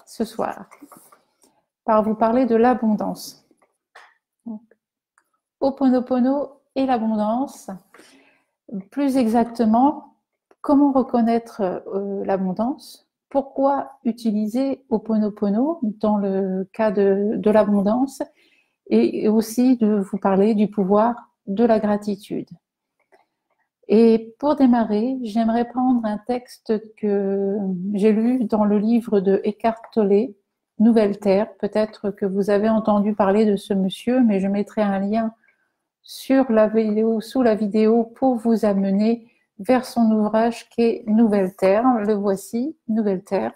ce soir par vous parler de l'abondance. Ho'oponopono et l'abondance. Plus exactement, comment reconnaître l'abondance? Pourquoi utiliser Ho'oponopono dans le cas de l'abondance? Et aussi de vous parler du pouvoir de la gratitude. Et pour démarrer, j'aimerais prendre un texte que j'ai lu dans le livre de Eckhart Tolle, Nouvelle Terre. Peut-être que vous avez entendu parler de ce monsieur, mais je mettrai un lien sur la vidéo, sous la vidéo, pour vous amener vers son ouvrage qui est Nouvelle Terre. Le voici, Nouvelle Terre.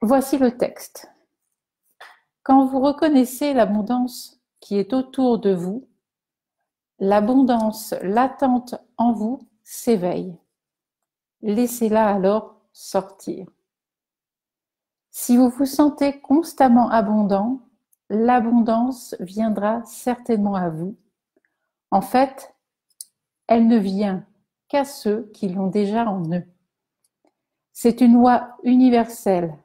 Voici le texte. Quand vous reconnaissez l'abondance qui est autour de vous, l'abondance latente en vous s'éveille. Laissez-la alors sortir. Si vous vous sentez constamment abondant, l'abondance viendra certainement à vous. En fait, elle ne vient qu'à ceux qui l'ont déjà en eux. C'est une loi universelle.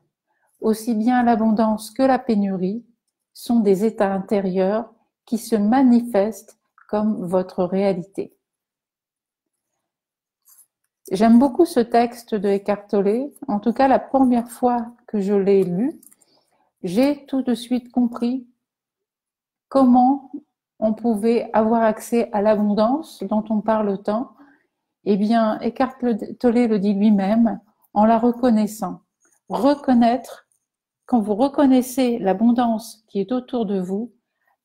Aussi bien l'abondance que la pénurie sont des états intérieurs qui se manifestent comme votre réalité. J'aime beaucoup ce texte de Eckhart Tolle. En tout cas, la première fois que je l'ai lu, j'ai tout de suite compris comment on pouvait avoir accès à l'abondance dont on parle tant. Eh bien, Eckhart Tolle le dit lui-même, en la reconnaissant. Reconnaître, quand vous reconnaissez l'abondance qui est autour de vous,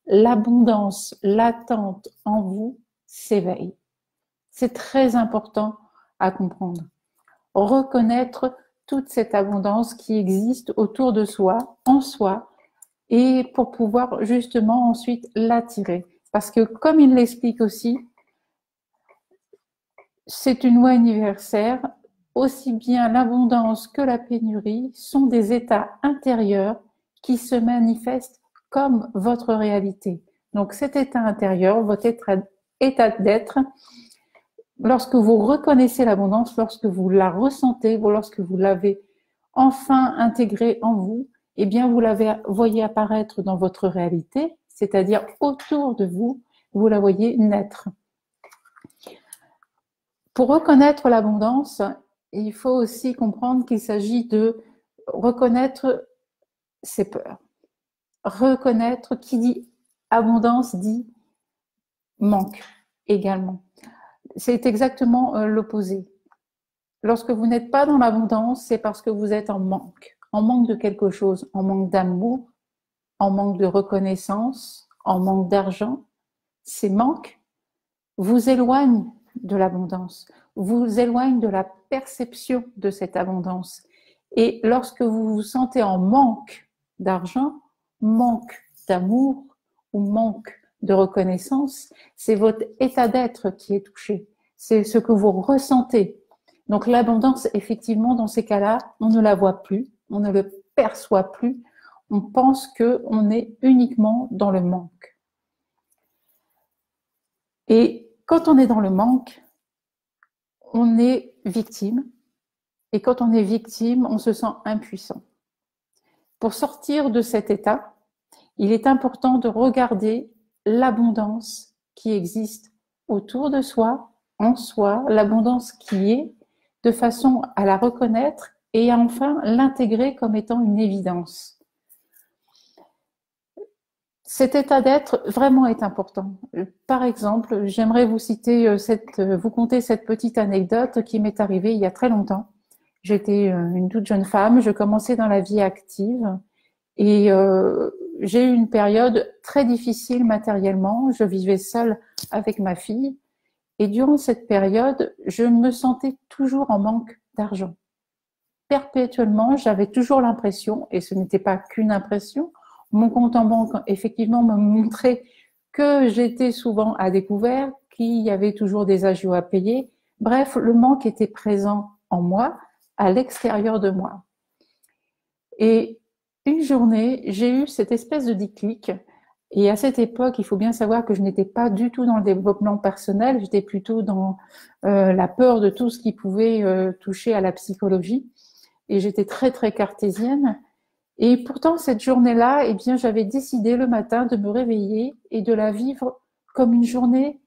l'abondance latente en vous s'éveille. C'est très important à comprendre. Reconnaître toute cette abondance qui existe autour de soi, en soi, et pour pouvoir justement ensuite l'attirer. Parce que comme il l'explique aussi, c'est une loi universelle, aussi bien l'abondance que la pénurie sont des états intérieurs qui se manifestent comme votre réalité. Donc cet état intérieur, votre état d'être, lorsque vous reconnaissez l'abondance, lorsque vous la ressentez, lorsque vous l'avez enfin intégrée en vous, eh bien vous la voyez apparaître dans votre réalité, c'est-à-dire autour de vous, vous la voyez naître. Pour reconnaître l'abondance, il faut aussi comprendre qu'il s'agit de reconnaître ses peurs. Reconnaître, qui dit abondance dit manque également. C'est exactement l'opposé. Lorsque vous n'êtes pas dans l'abondance, c'est parce que vous êtes en manque de quelque chose, en manque d'amour, en manque de reconnaissance, en manque d'argent. Ces manques vous éloignent de l'abondance, vous éloignent de la perception de cette abondance. Et lorsque vous vous sentez en manque d'argent, manque d'amour ou manque de reconnaissance, c'est votre état d'être qui est touché. C'est ce que vous ressentez. Donc l'abondance, effectivement, dans ces cas-là, on ne la voit plus, on ne le perçoit plus, on pense qu'on est uniquement dans le manque. Et quand on est dans le manque, on est victime. Et quand on est victime, on se sent impuissant. Pour sortir de cet état, il est important de regarder l'abondance qui existe autour de soi, en soi, l'abondance qui est, de façon à la reconnaître et à enfin l'intégrer comme étant une évidence. Cet état d'être vraiment est important. Par exemple, j'aimerais vous conter cette petite anecdote qui m'est arrivée il y a très longtemps. J'étais une toute jeune femme, je commençais dans la vie active et j'ai eu une période très difficile matériellement. Je vivais seule avec ma fille et durant cette période, je me sentais toujours en manque d'argent. Perpétuellement, j'avais toujours l'impression, et ce n'était pas qu'une impression, mon compte en banque, effectivement, me montrait que j'étais souvent à découvert, qu'il y avait toujours des agios à payer. Bref, le manque était présent en moi, à l'extérieur de moi. Et une journée, j'ai eu cette espèce de déclic. Et à cette époque, il faut bien savoir que je n'étais pas du tout dans le développement personnel, j'étais plutôt dans la peur de tout ce qui pouvait toucher à la psychologie. et j'étais très très cartésienne. Et pourtant, cette journée-là, eh bien, j'avais décidé le matin de me réveiller et de la vivre comme une journée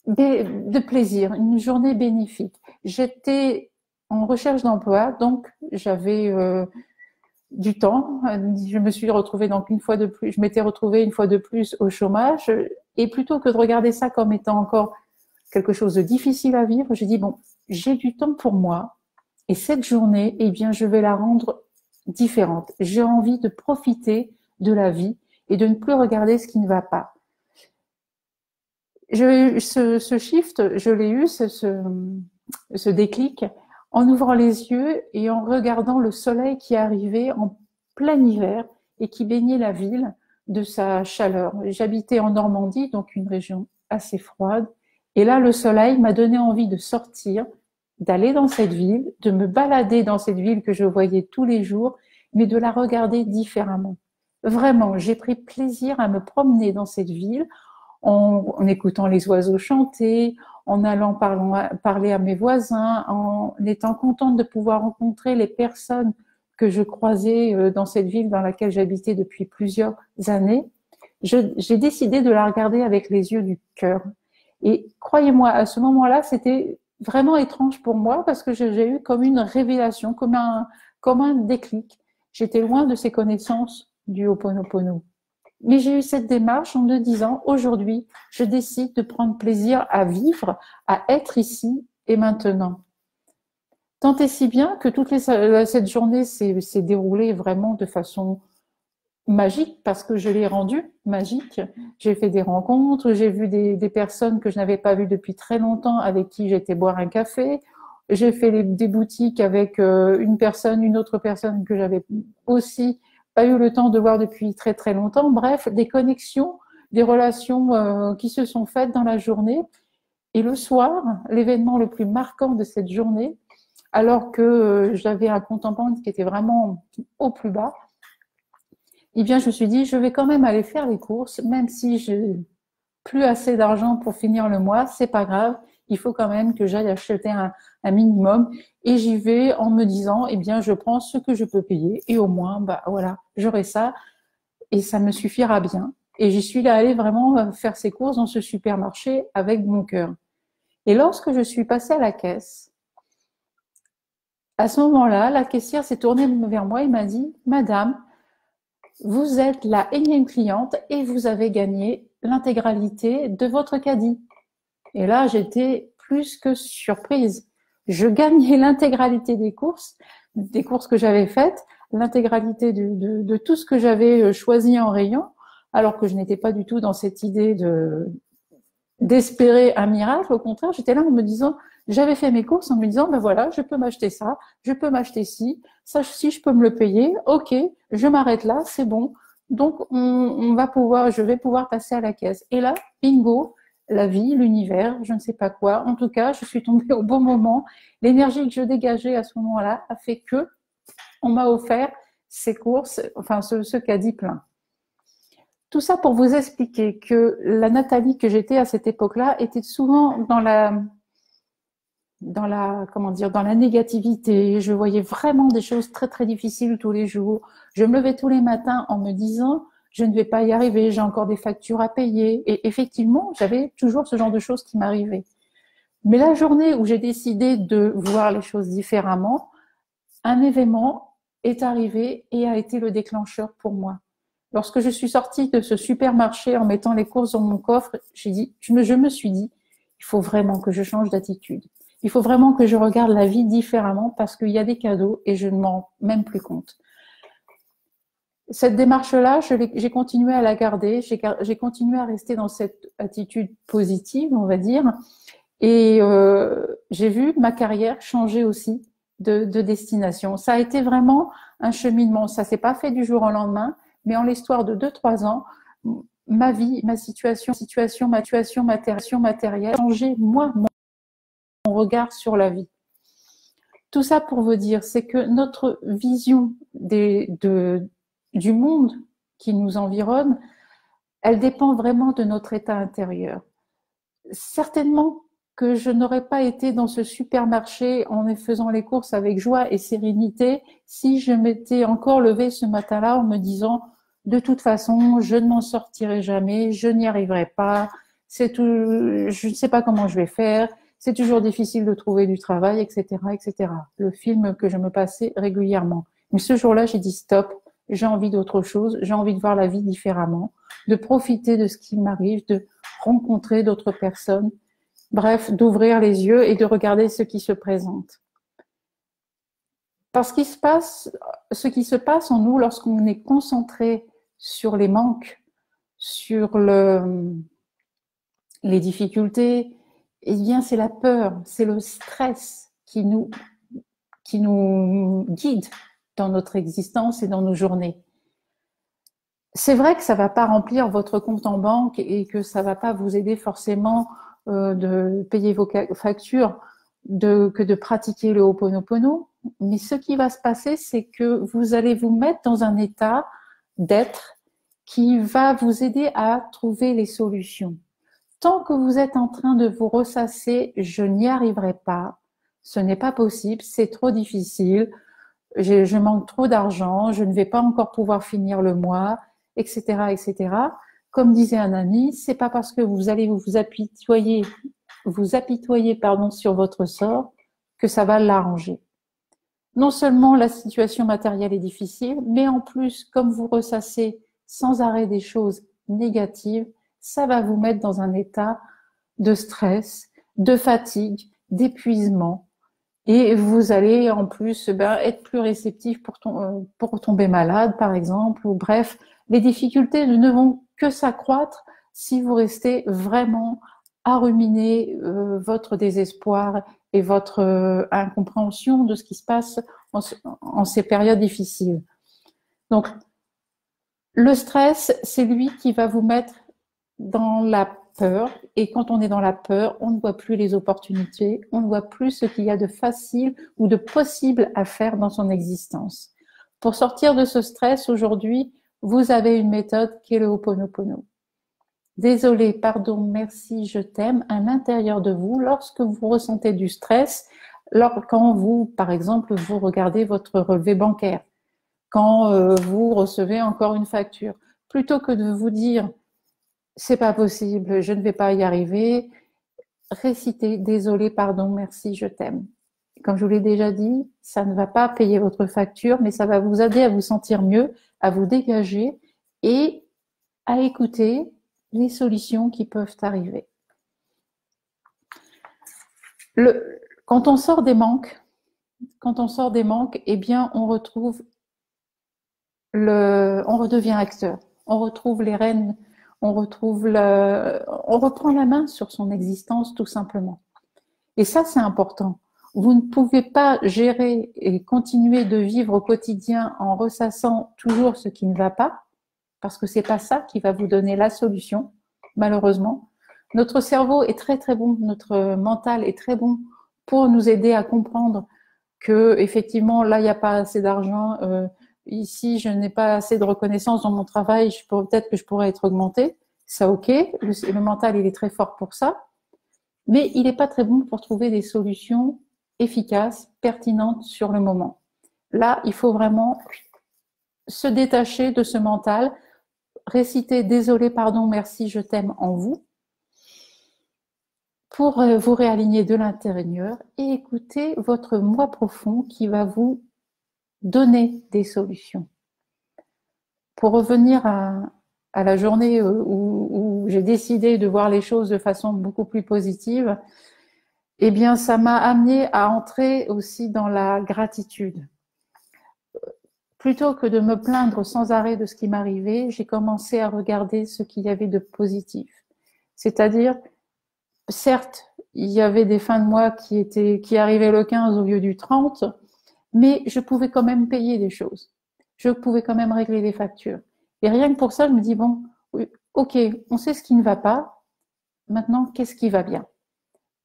de plaisir, une journée bénéfique. J'étais en recherche d'emploi, donc j'avais du temps. Je me suis retrouvée donc une fois de plus, je m'étais retrouvée une fois de plus au chômage. Et plutôt que de regarder ça comme étant encore quelque chose de difficile à vivre, j'ai dit bon, j'ai du temps pour moi. Et cette journée, eh bien, je vais la rendre différente. J'ai envie de profiter de la vie et de ne plus regarder ce qui ne va pas. Ce shift, je l'ai eu, ce déclic, en ouvrant les yeux et en regardant le soleil qui arrivait en plein hiver et qui baignait la ville de sa chaleur. J'habitais en Normandie, donc une région assez froide. Et là, le soleil m'a donné envie de sortir, d'aller dans cette ville, de me balader dans cette ville que je voyais tous les jours, mais de la regarder différemment. Vraiment, j'ai pris plaisir à me promener dans cette ville en écoutant les oiseaux chanter, en allant parler à mes voisins, en étant contente de pouvoir rencontrer les personnes que je croisais dans cette ville dans laquelle j'habitais depuis plusieurs années. J'ai décidé de la regarder avec les yeux du cœur. Et croyez-moi, à ce moment-là, c'était vraiment étrange pour moi parce que j'ai eu comme une révélation, comme un déclic. J'étais loin de ces connaissances du Ho'oponopono. Mais j'ai eu cette démarche en me disant, aujourd'hui, je décide de prendre plaisir à vivre, à être ici et maintenant. Tant et si bien que cette journée s'est déroulée vraiment de façon magique parce que je l'ai rendue magique. J'ai fait des rencontres, j'ai vu des personnes que je n'avais pas vues depuis très longtemps avec qui j'étais boire un café. J'ai fait des boutiques avec une autre personne que j'avais aussi pas eu le temps de voir depuis très très longtemps. Bref, des connexions, des relations qui se sont faites dans la journée. Et le soir, l'événement le plus marquant de cette journée, alors que j'avais un compte en banque qui était vraiment au plus bas, eh bien, je me suis dit, je vais quand même aller faire les courses, même si j'ai plus assez d'argent pour finir le mois, c'est pas grave. Il faut quand même que j'aille acheter un minimum. Et j'y vais en me disant, eh bien, je prends ce que je peux payer et au moins, bah voilà, j'aurai ça et ça me suffira bien. Et j'y suis allée vraiment faire ces courses dans ce supermarché avec mon cœur. Et lorsque je suis passée à la caisse, à ce moment-là, la caissière s'est tournée vers moi et m'a dit, Madame, vous êtes la énième cliente et vous avez gagné l'intégralité de votre caddie. Et là, j'étais plus que surprise. Je gagnais l'intégralité des courses que j'avais faites, l'intégralité de tout ce que j'avais choisi en rayon, alors que je n'étais pas du tout dans cette idée d'espérer un miracle. Au contraire, j'étais là en me disant, j'avais fait mes courses en me disant, ben voilà, je peux m'acheter ça, je peux m'acheter ci, ça, si je peux me le payer, ok, je m'arrête là, c'est bon. Donc, je vais pouvoir passer à la caisse. Et là, bingo, la vie, l'univers, je ne sais pas quoi. En tout cas, je suis tombée au bon moment. L'énergie que je dégageais à ce moment-là a fait que on m'a offert ces courses, enfin, ce caddie plein. Tout ça pour vous expliquer que la Nathalie que j'étais à cette époque-là était souvent dans la négativité. Je voyais vraiment des choses très, très difficiles tous les jours. Je me levais tous les matins en me disant, je ne vais pas y arriver, j'ai encore des factures à payer. Et effectivement, j'avais toujours ce genre de choses qui m'arrivaient. Mais la journée où j'ai décidé de voir les choses différemment, un événement est arrivé et a été le déclencheur pour moi. Lorsque je suis sortie de ce supermarché en mettant les courses dans mon coffre, je me suis dit, il faut vraiment que je change d'attitude. Il faut vraiment que je regarde la vie différemment parce qu'il y a des cadeaux et je ne m'en rends même plus compte. Cette démarche-là, j'ai continué à la garder, j'ai continué à rester dans cette attitude positive, on va dire, et j'ai vu ma carrière changer aussi de destination. Ça a été vraiment un cheminement. Ça s'est pas fait du jour au lendemain, mais en l'histoire de 2-3 ans, ma vie, ma situation matérielle a changé, moi, mon regard sur la vie. Tout ça pour vous dire, c'est que notre vision du monde qui nous environne, elle dépend vraiment de notre état intérieur. Certainement que je n'aurais pas été dans ce supermarché en faisant les courses avec joie et sérénité si je m'étais encore levée ce matin-là en me disant de toute façon, je ne m'en sortirai jamais, je n'y arriverai pas, c'est tout, je ne sais pas comment je vais faire, c'est toujours difficile de trouver du travail, etc., etc. Le film que je me passais régulièrement. Mais ce jour-là, j'ai dit stop, j'ai envie d'autre chose, j'ai envie de voir la vie différemment, de profiter de ce qui m'arrive, de rencontrer d'autres personnes. Bref, d'ouvrir les yeux et de regarder ce qui se présente. Parce qu'il se passe, ce qui se passe en nous lorsqu'on est concentré sur les manques, sur les difficultés, eh bien, c'est la peur, c'est le stress qui nous guide dans notre existence et dans nos journées. C'est vrai que ça va pas remplir votre compte en banque et que ça va pas vous aider forcément de payer vos factures, que de pratiquer le Ho'oponopono. Mais ce qui va se passer, c'est que vous allez vous mettre dans un état d'être qui va vous aider à trouver les solutions. Tant que vous êtes en train de vous ressasser, je n'y arriverai pas, ce n'est pas possible, c'est trop difficile, je manque trop d'argent, je ne vais pas encore pouvoir finir le mois, etc., etc. Comme disait un ami, c'est pas parce que vous allez vous apitoyer sur votre sort que ça va l'arranger. Non seulement la situation matérielle est difficile, mais en plus, comme vous ressassez sans arrêt des choses négatives, ça va vous mettre dans un état de stress, de fatigue, d'épuisement. Et vous allez en plus être plus réceptif pour tomber malade, par exemple. Ou bref, les difficultés ne vont que s'accroître si vous restez vraiment à ruminer votre désespoir et votre incompréhension de ce qui se passe en ces périodes difficiles. Donc, le stress, c'est lui qui va vous mettre dans la peur. Et quand on est dans la peur, on ne voit plus les opportunités, on ne voit plus ce qu'il y a de facile ou de possible à faire dans son existence. Pour sortir de ce stress, aujourd'hui, vous avez une méthode qui est le Ho'oponopono. Désolé, pardon, merci, je t'aime, à l'intérieur de vous, lorsque vous ressentez du stress, quand vous, par exemple, vous regardez votre relevé bancaire, quand vous recevez encore une facture, plutôt que de vous dire c'est pas possible, je ne vais pas y arriver, récitez désolé, pardon, merci, je t'aime. Comme je vous l'ai déjà dit, ça ne va pas payer votre facture, mais ça va vous aider à vous sentir mieux, à vous dégager et à écouter les solutions qui peuvent arriver. Quand on sort des manques, eh bien, on redevient acteur, on retrouve les rênes, on reprend la main sur son existence tout simplement. Et ça, c'est important. Vous ne pouvez pas gérer et continuer de vivre au quotidien en ressassant toujours ce qui ne va pas, parce que c'est pas ça qui va vous donner la solution, malheureusement. Notre cerveau est très très bon, notre mental est très bon pour nous aider à comprendre que effectivement là il n'y a pas assez d'argent, ici je n'ai pas assez de reconnaissance dans mon travail, peut-être que je pourrais être augmenté. Ça ok, le mental il est très fort pour ça, mais il n'est pas très bon pour trouver des solutions efficaces, pertinentes sur le moment. Là, il faut vraiment se détacher de ce mental, réciter désolé, pardon, merci, je t'aime en vous, pour vous réaligner de l'intérieur et écouter votre moi profond qui va vous donner des solutions. Pour revenir à la journée où j'ai décidé de voir les choses de façon beaucoup plus positive, eh bien, ça m'a amené à entrer aussi dans la gratitude. Plutôt que de me plaindre sans arrêt de ce qui m'arrivait, j'ai commencé à regarder ce qu'il y avait de positif. C'est-à-dire, certes, il y avait des fins de mois qui arrivaient le 15 au lieu du 30, mais je pouvais quand même payer des choses. Je pouvais quand même régler des factures. Et rien que pour ça, je me dis, bon, ok, on sait ce qui ne va pas. Maintenant, qu'est-ce qui va bien?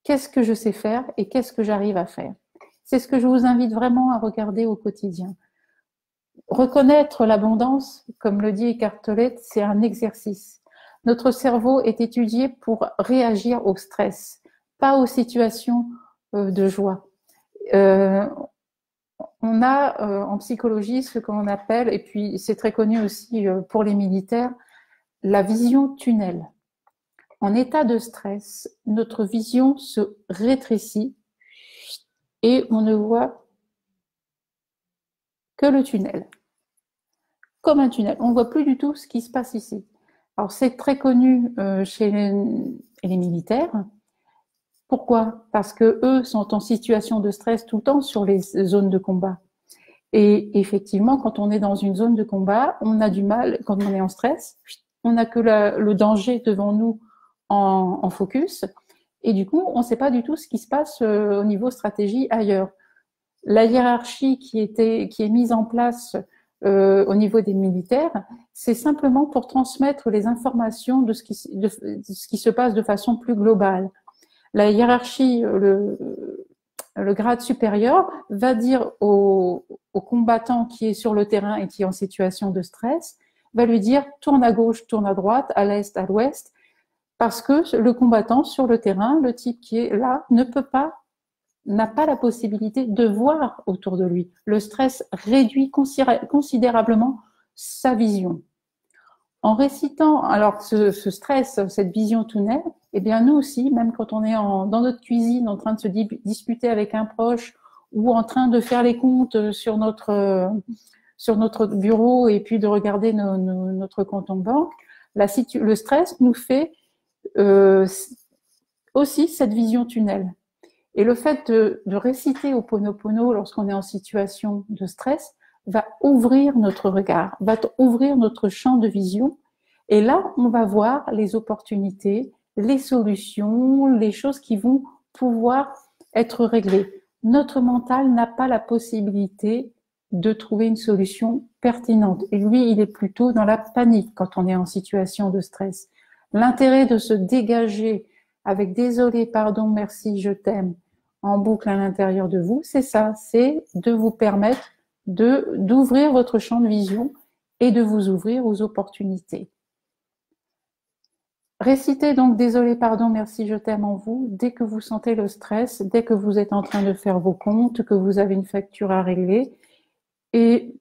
Qu'est-ce que je sais faire et qu'est-ce que j'arrive à faire? C'est ce que je vous invite vraiment à regarder au quotidien. Reconnaître l'abondance, comme le dit Eckhart Tolle, c'est un exercice. Notre cerveau est étudié pour réagir au stress, pas aux situations de joie. On a en psychologie ce qu'on appelle, et puis c'est très connu aussi pour les militaires, la vision tunnel. En état de stress, notre vision se rétrécit et on ne voit que le tunnel, comme un tunnel. On ne voit plus du tout ce qui se passe ici. Alors c'est très connu chez les militaires. Pourquoi? Parce que eux sont en situation de stress tout le temps sur les zones de combat. Et effectivement, quand on est dans une zone de combat, on a du mal, quand on est en stress, on n'a que le danger devant nous en focus. Et du coup, on ne sait pas du tout ce qui se passe au niveau stratégie ailleurs. La hiérarchie qui est mise en place au niveau des militaires, c'est simplement pour transmettre les informations de ce qui se passe de façon plus globale. La hiérarchie, le grade supérieur va dire au combattant qui est sur le terrain et qui est en situation de stress, va lui dire tourne à gauche, tourne à droite, à l'est, à l'ouest, parce que le combattant sur le terrain, le type qui est là, n'a pas la possibilité de voir autour de lui. Le stress réduit considérablement sa vision. En récitant alors ce stress, cette vision tunnel, eh bien nous aussi, même quand on est dans notre cuisine en train de se disputer avec un proche ou en train de faire les comptes sur notre bureau et puis de regarder notre compte en banque, le stress nous fait aussi cette vision tunnel. Et le fait de réciter Ho'oponopono lorsqu'on est en situation de stress va ouvrir notre regard, va ouvrir notre champ de vision. Et là, on va voir les opportunités, les solutions, les choses qui vont pouvoir être réglées. Notre mental n'a pas la possibilité de trouver une solution pertinente. Et lui, il est plutôt dans la panique quand on est en situation de stress. L'intérêt de se dégager avec désolé, pardon, merci, je t'aime en boucle à l'intérieur de vous, c'est ça, c'est de vous permettre d'ouvrir votre champ de vision et de vous ouvrir aux opportunités. Récitez donc désolé, pardon, merci, je t'aime en vous dès que vous sentez le stress, dès que vous êtes en train de faire vos comptes, que vous avez une facture à régler. Et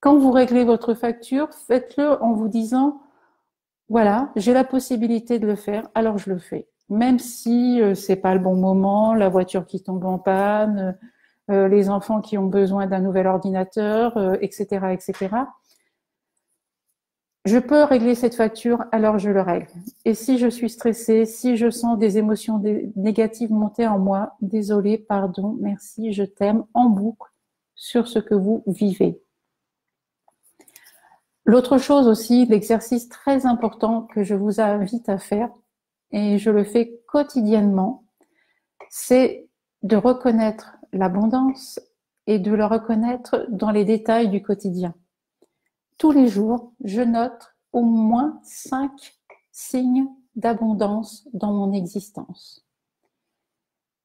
quand vous réglez votre facture, faites-le en vous disant voilà, j'ai la possibilité de le faire, alors je le fais. Même si c'est pas le bon moment, la voiture qui tombe en panne, les enfants qui ont besoin d'un nouvel ordinateur, etc., etc. Je peux régler cette facture, alors je le règle. Et si je suis stressée, si je sens des émotions négatives monter en moi, désolé, pardon, merci, je t'aime, en boucle sur ce que vous vivez. L'autre chose aussi, l'exercice très important que je vous invite à faire, et je le fais quotidiennement, c'est de reconnaître l'abondance et de le reconnaître dans les détails du quotidien. Tous les jours, je note au moins 5 signes d'abondance dans mon existence.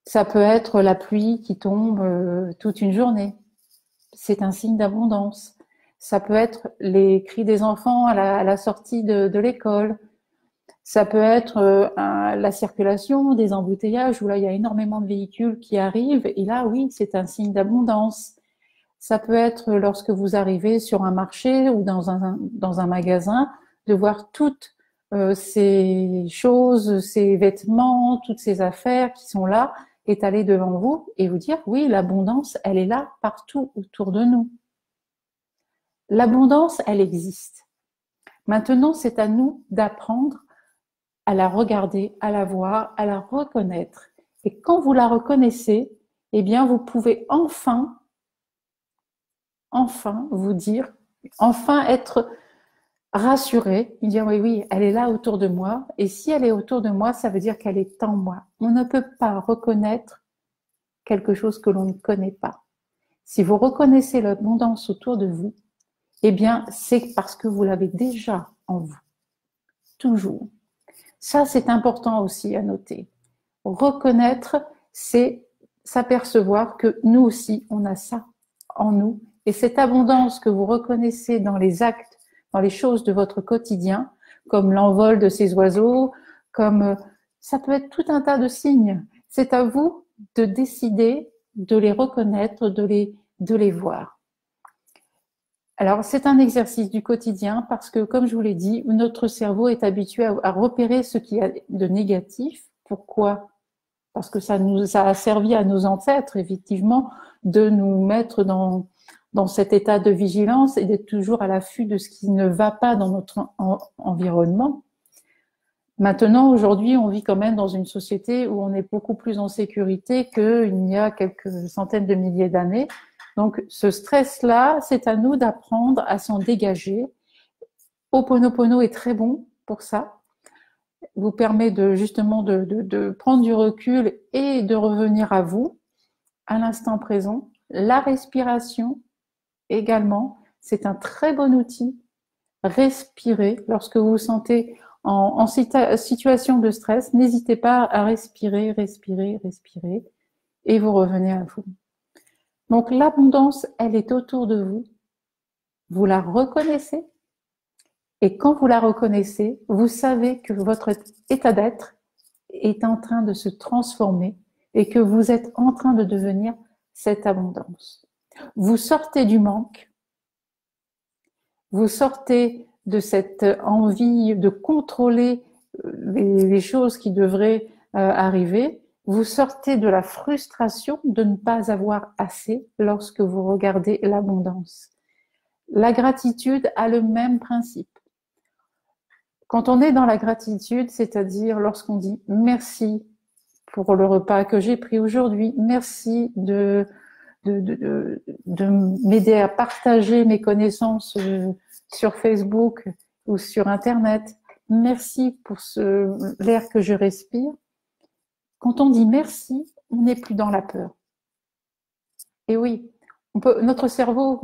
Ça peut être la pluie qui tombe toute une journée. C'est un signe d'abondance. Ça peut être les cris des enfants à la sortie de l'école. Ça peut être la circulation, des embouteillages où là il y a énormément de véhicules qui arrivent et là oui, c'est un signe d'abondance. Ça peut être lorsque vous arrivez sur un marché ou dans un magasin, de voir toutes ces choses, ces vêtements, toutes ces affaires qui sont là, étalées devant vous et vous dire oui, l'abondance, elle est là partout autour de nous. L'abondance, elle existe. Maintenant, c'est à nous d'apprendre à la regarder, à la voir, à la reconnaître. Et quand vous la reconnaissez, eh bien, vous pouvez enfin vous dire, enfin être rassuré, dire oui, oui, elle est là autour de moi. Et si elle est autour de moi, ça veut dire qu'elle est en moi. On ne peut pas reconnaître quelque chose que l'on ne connaît pas. Si vous reconnaissez l'abondance autour de vous, eh bien, c'est parce que vous l'avez déjà en vous. Toujours. Ça, c'est important aussi à noter. Reconnaître, c'est s'apercevoir que nous aussi, on a ça en nous. Et cette abondance que vous reconnaissez dans les actes, dans les choses de votre quotidien, comme l'envol de ces oiseaux, comme Ça peut être tout un tas de signes. C'est à vous de décider de les reconnaître, de les voir. Alors, c'est un exercice du quotidien parce que, comme je vous l'ai dit, notre cerveau est habitué à repérer ce qu'il y a de négatif. Pourquoi? Parce que ça a servi à nos ancêtres, effectivement, de nous mettre dans cet état de vigilance et d'être toujours à l'affût de ce qui ne va pas dans notre environnement. Maintenant, aujourd'hui, on vit quand même dans une société où on est beaucoup plus en sécurité qu'il y a quelques centaines de milliers d'années. Donc, ce stress-là, c'est à nous d'apprendre à s'en dégager. Ho'oponopono est très bon pour ça. Vous permet justement de prendre du recul et de revenir à vous, à l'instant présent. La respiration également, c'est un très bon outil. Respirer lorsque vous vous sentez en situation de stress, n'hésitez pas à respirer, respirer, respirer et vous revenez à vous. Donc l'abondance, elle est autour de vous. Vous la reconnaissez et quand vous la reconnaissez, vous savez que votre état d'être est en train de se transformer et que vous êtes en train de devenir cette abondance. Vous sortez du manque, vous sortez de cette envie de contrôler les choses qui devraient arriver, vous sortez de la frustration de ne pas avoir assez lorsque vous regardez l'abondance. La gratitude a le même principe. Quand on est dans la gratitude, c'est-à-dire lorsqu'on dit merci pour le repas que j'ai pris aujourd'hui, merci de m'aider à partager mes connaissances sur Facebook ou sur Internet, merci pour l'air que je respire. Quand on dit merci, on n'est plus dans la peur. Et oui, notre cerveau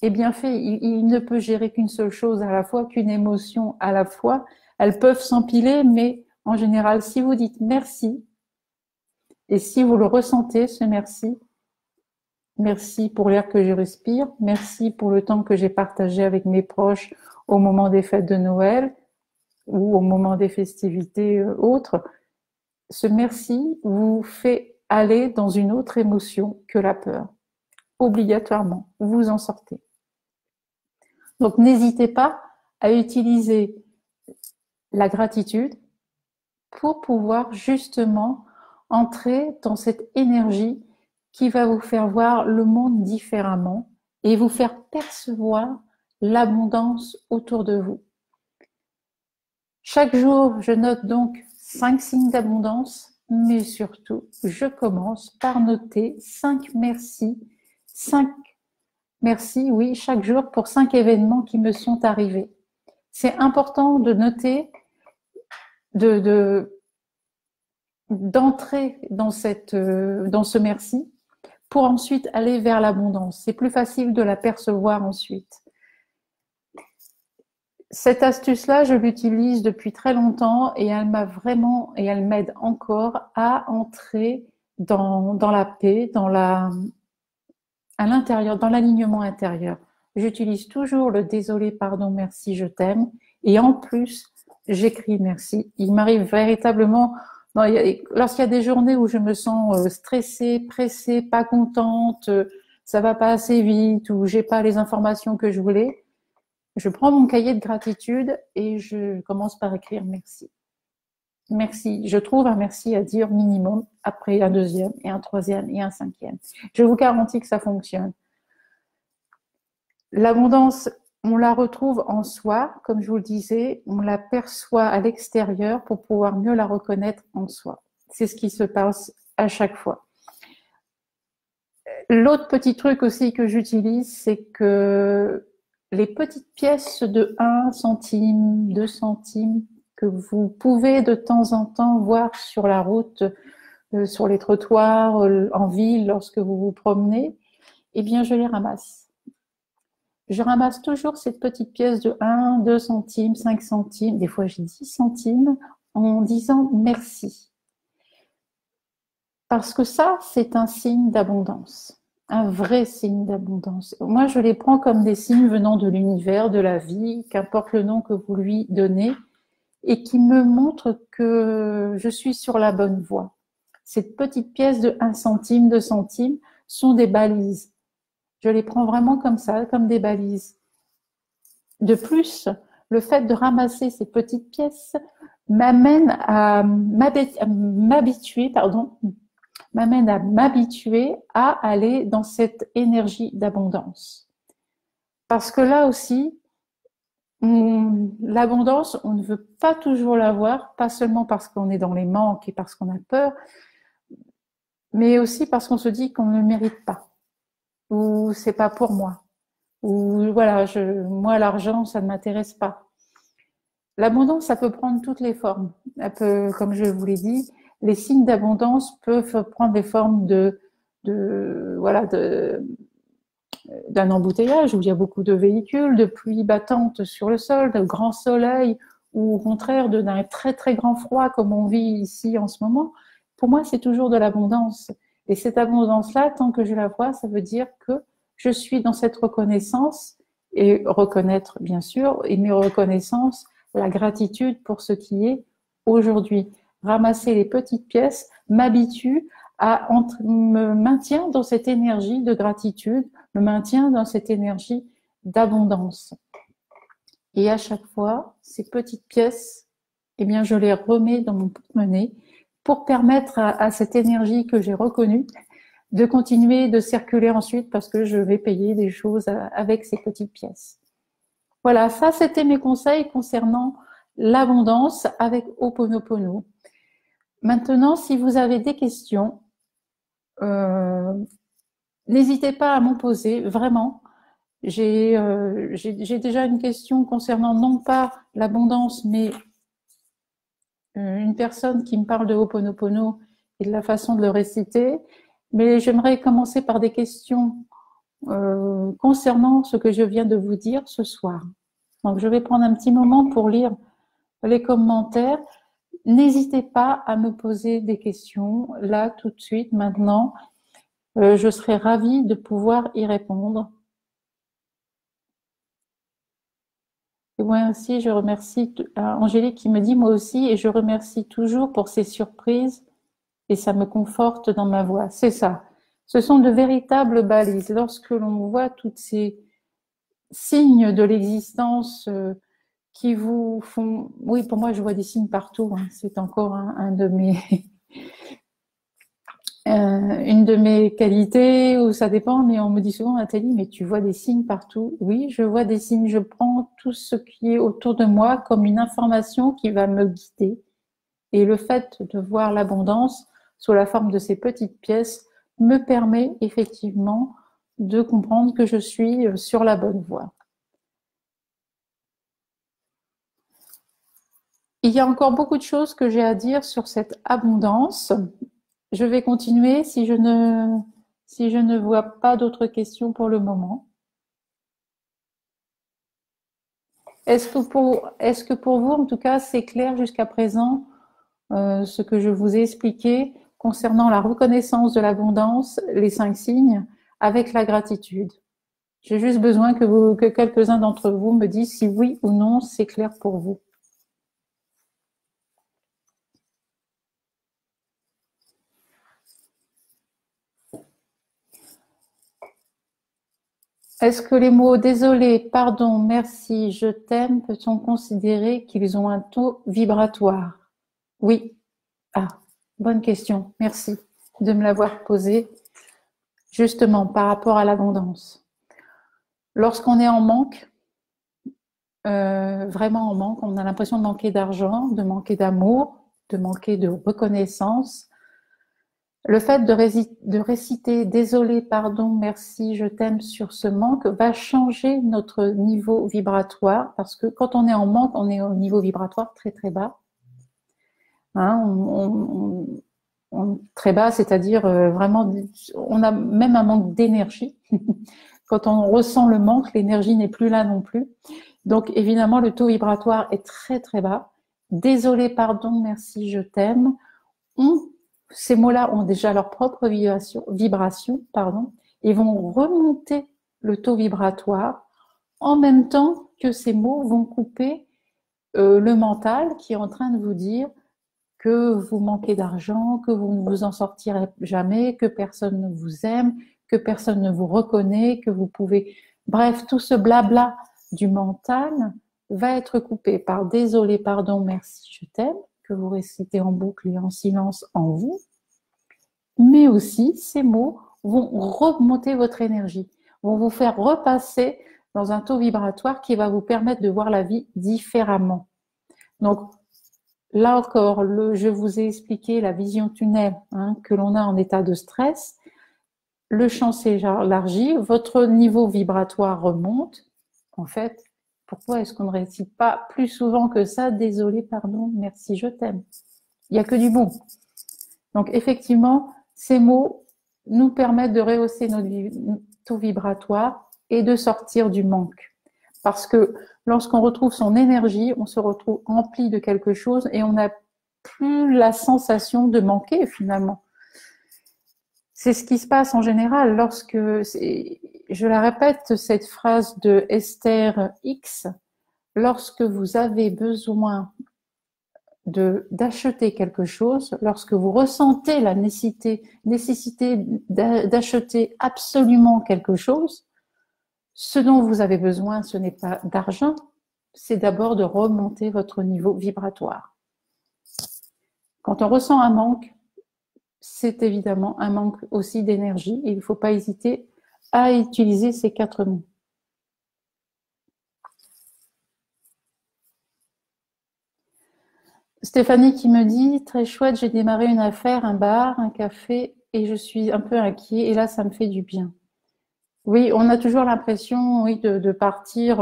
est bien fait, il ne peut gérer qu'une seule chose à la fois, qu'une émotion à la fois. Elles peuvent s'empiler, mais en général, si vous dites merci, et si vous le ressentez, ce merci, merci pour l'air que je respire, merci pour le temps que j'ai partagé avec mes proches au moment des fêtes de Noël ou au moment des festivités autres, ce merci vous fait aller dans une autre émotion que la peur. Obligatoirement, vous en sortez. Donc n'hésitez pas à utiliser la gratitude pour pouvoir justement entrer dans cette énergie qui va vous faire voir le monde différemment et vous faire percevoir l'abondance autour de vous. Chaque jour, je note donc 5 signes d'abondance, mais surtout, je commence par noter 5 merci, 5 merci, oui, chaque jour pour 5 événements qui me sont arrivés. C'est important de noter, d'entrer dans ce merci pour ensuite aller vers l'abondance. C'est plus facile de l'apercevoir ensuite. Cette astuce-là, je l'utilise depuis très longtemps et elle m'aide encore à entrer dans la paix, à l'intérieur, dans l'alignement intérieur. J'utilise toujours le désolé, pardon, merci, je t'aime. Et en plus, j'écris merci. Il m'arrive véritablement, lorsqu'il y a des journées où je me sens stressée, pressée, pas contente, ça va pas assez vite ou j'ai pas les informations que je voulais, je prends mon cahier de gratitude et je commence par écrire merci. Merci. Je trouve un merci à dire minimum, après un deuxième et un troisième et un cinquième. Je vous garantis que ça fonctionne. L'abondance, on la retrouve en soi, comme je vous le disais, on la perçoit à l'extérieur pour pouvoir mieux la reconnaître en soi. C'est ce qui se passe à chaque fois. L'autre petit truc aussi que j'utilise, c'est que les petites pièces de 1 centime, 2 centimes, que vous pouvez de temps en temps voir sur la route, sur les trottoirs, en ville, lorsque vous vous promenez, eh bien, je les ramasse. Je ramasse toujours cette petite pièce de 1, 2 centimes, 5 centimes, des fois j'ai 10 centimes, en disant merci. Parce que ça, c'est un signe d'abondance. Un vrai signe d'abondance. Moi, je les prends comme des signes venant de l'univers, de la vie, qu'importe le nom que vous lui donnez. et qui me montre que je suis sur la bonne voie. Ces petites pièces de 1 centime, 2 centimes sont des balises. Je les prends vraiment comme ça, comme des balises. De plus, le fait de ramasser ces petites pièces m'amène à m'habituer à aller dans cette énergie d'abondance. Parce que là aussi, l'abondance, on ne veut pas toujours l'avoir, pas seulement parce qu'on est dans les manques et parce qu'on a peur, mais aussi parce qu'on se dit qu'on ne le mérite pas, ou c'est pas pour moi, ou voilà, moi l'argent, ça ne m'intéresse pas. L'abondance, ça peut prendre toutes les formes. Elle peut, comme je vous l'ai dit, les signes d'abondance peuvent prendre des formes d'un embouteillage où il y a beaucoup de véhicules, de pluie battante sur le sol, de grands soleils, ou au contraire d'un très très grand froid comme on vit ici en ce moment. Pour moi, c'est toujours de l'abondance. Et cette abondance-là, tant que je la vois, ça veut dire que je suis dans cette reconnaissance et reconnaître, bien sûr, et mes reconnaissances, la gratitude pour ce qui est aujourd'hui. Ramasser les petites pièces m'habitue me maintient dans cette énergie de gratitude, me maintient dans cette énergie d'abondance. Et à chaque fois, ces petites pièces, eh bien, je les remets dans mon porte-monnaie pour permettre à cette énergie que j'ai reconnue de continuer de circuler ensuite parce que je vais payer des choses avec ces petites pièces. Voilà, ça c'était mes conseils concernant l'abondance avec Ho'oponopono. Maintenant, si vous avez des questions, n'hésitez pas à m'en poser, vraiment. J'ai déjà une question concernant non pas l'abondance, mais une personne qui me parle de Ho'oponopono et de la façon de le réciter. Mais j'aimerais commencer par des questions concernant ce que je viens de vous dire ce soir. Donc, je vais prendre un petit moment pour lire les commentaires. N'hésitez pas à me poser des questions là, tout de suite, maintenant. Je serai ravie de pouvoir y répondre. Et moi aussi, je remercie Angélique qui me dit moi aussi, et je remercie toujours pour ces surprises et ça me conforte dans ma voix. C'est ça. Ce sont de véritables balises. Lorsque l'on voit tous ces signes de l'existence qui vous font... Oui, pour moi, je vois des signes partout. Hein. C'est encore un de mes... une de mes qualités, ou ça dépend, mais on me dit souvent, Nathalie, mais tu vois des signes partout. Oui, je vois des signes, je prends tout ce qui est autour de moi comme une information qui va me guider. Et le fait de voir l'abondance sous la forme de ces petites pièces me permet effectivement de comprendre que je suis sur la bonne voie. Il y a encore beaucoup de choses que j'ai à dire sur cette abondance. Je vais continuer si je ne vois pas d'autres questions pour le moment. Est-ce que pour vous, en tout cas, c'est clair jusqu'à présent ce que je vous ai expliqué concernant la reconnaissance de l'abondance, les 5 signes, avec la gratitude? J'ai juste besoin que quelques-uns d'entre vous me disent si oui ou non c'est clair pour vous. Est-ce que les mots désolé, pardon, merci, je t'aime peut-on considérer qu'ils ont un taux vibratoire? Oui. Ah, bonne question. Merci de me l'avoir posée. Justement, par rapport à l'abondance. Lorsqu'on est en manque, vraiment en manque, on a l'impression de manquer d'argent, de manquer d'amour, de manquer de reconnaissance. Le fait de réciter désolé, pardon, merci, je t'aime sur ce manque va changer notre niveau vibratoire parce que quand on est en manque, on est au niveau vibratoire très très bas. Hein, très bas, c'est-à-dire vraiment, on a même un manque d'énergie. Quand on ressent le manque, l'énergie n'est plus là non plus. Donc évidemment, le taux vibratoire est très très bas. Désolé, pardon, merci, je t'aime. Ces mots-là ont déjà leur propre vibration, et vont remonter le taux vibratoire en même temps que ces mots vont couper le mental qui est en train de vous dire que vous manquez d'argent, que vous ne vous en sortirez jamais, que personne ne vous aime, que personne ne vous reconnaît, que vous pouvez... Bref, tout ce blabla du mental va être coupé par désolé, pardon, merci, je t'aime, que vous récitez en boucle et en silence en vous. Mais aussi, ces mots vont remonter votre énergie, vont vous faire repasser dans un taux vibratoire qui va vous permettre de voir la vie différemment. Donc, là encore, je vous ai expliqué la vision tunnel que l'on a en état de stress. Le champ s'élargit, votre niveau vibratoire remonte. En fait, pourquoi est-ce qu'on ne récite pas plus souvent que ça? Désolé, pardon, merci, je t'aime. Il n'y a que du bon. Donc, effectivement, ces mots nous permettent de rehausser notre taux vibratoire et de sortir du manque. Parce que lorsqu'on retrouve son énergie, on se retrouve rempli de quelque chose et on n'a plus la sensation de manquer finalement. C'est ce qui se passe en général lorsque, je la répète, cette phrase de Esther X, lorsque vous avez besoin d'acheter quelque chose, lorsque vous ressentez la nécessité d'acheter absolument quelque chose, ce dont vous avez besoin, ce n'est pas d'argent, c'est d'abord de remonter votre niveau vibratoire. Quand on ressent un manque, c'est évidemment un manque aussi d'énergie et il ne faut pas hésiter à utiliser ces 4 mots. Stéphanie qui me dit, très chouette, j'ai démarré une affaire, un bar, un café et je suis un peu inquiet et là ça me fait du bien. Oui, on a toujours l'impression de partir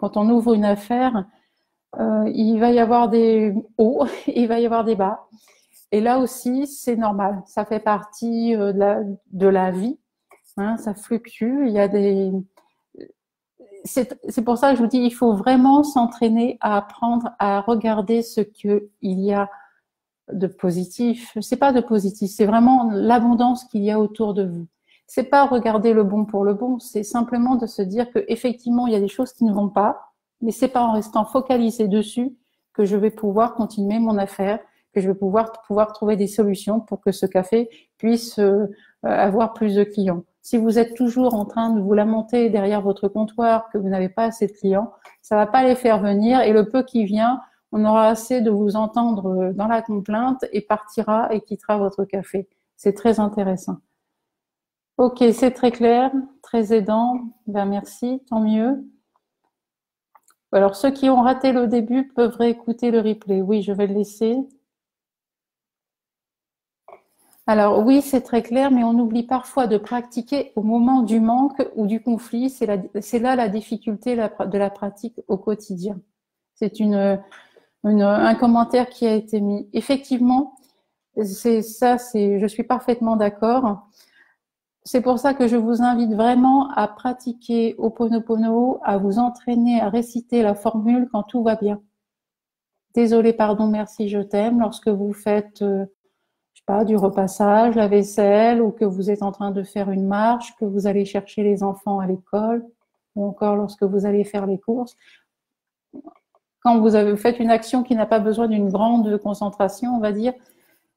quand on ouvre une affaire, il va y avoir des hauts, il va y avoir des bas. Et là aussi, c'est normal, ça fait partie de la vie, ça fluctue, il y a des... C'est pour ça que je vous dis, il faut vraiment s'entraîner à apprendre à regarder ce qu'il y a de positif. C'est pas de positif, c'est vraiment l'abondance qu'il y a autour de vous. C'est pas regarder le bon pour le bon, c'est simplement de se dire que effectivement il y a des choses qui ne vont pas, mais c'est pas en restant focalisé dessus que je vais pouvoir continuer mon affaire, que je vais pouvoir trouver des solutions pour que ce café puisse avoir plus de clients. Si vous êtes toujours en train de vous lamenter derrière votre comptoir que vous n'avez pas assez de clients, ça va pas les faire venir et le peu qui vient, on aura assez de vous entendre dans la complainte et partira et quittera votre café. C'est très intéressant. Ok, c'est très clair, très aidant. Ben merci, tant mieux. Alors, ceux qui ont raté le début peuvent réécouter le replay. Oui, je vais le laisser. Alors oui, c'est très clair, mais on oublie parfois de pratiquer au moment du manque ou du conflit. C'est là la difficulté de la pratique au quotidien. C'est un commentaire qui a été mis. Effectivement, je suis parfaitement d'accord. C'est pour ça que je vous invite vraiment à pratiquer Ho'oponopono, à vous entraîner à réciter la formule quand tout va bien. Désolé, pardon, merci, je t'aime. Lorsque vous faites, je sais pas, du repassage, la vaisselle, ou que vous êtes en train de faire une marche, que vous allez chercher les enfants à l'école, ou encore lorsque vous allez faire les courses. Quand vous faites une action qui n'a pas besoin d'une grande concentration, on va dire,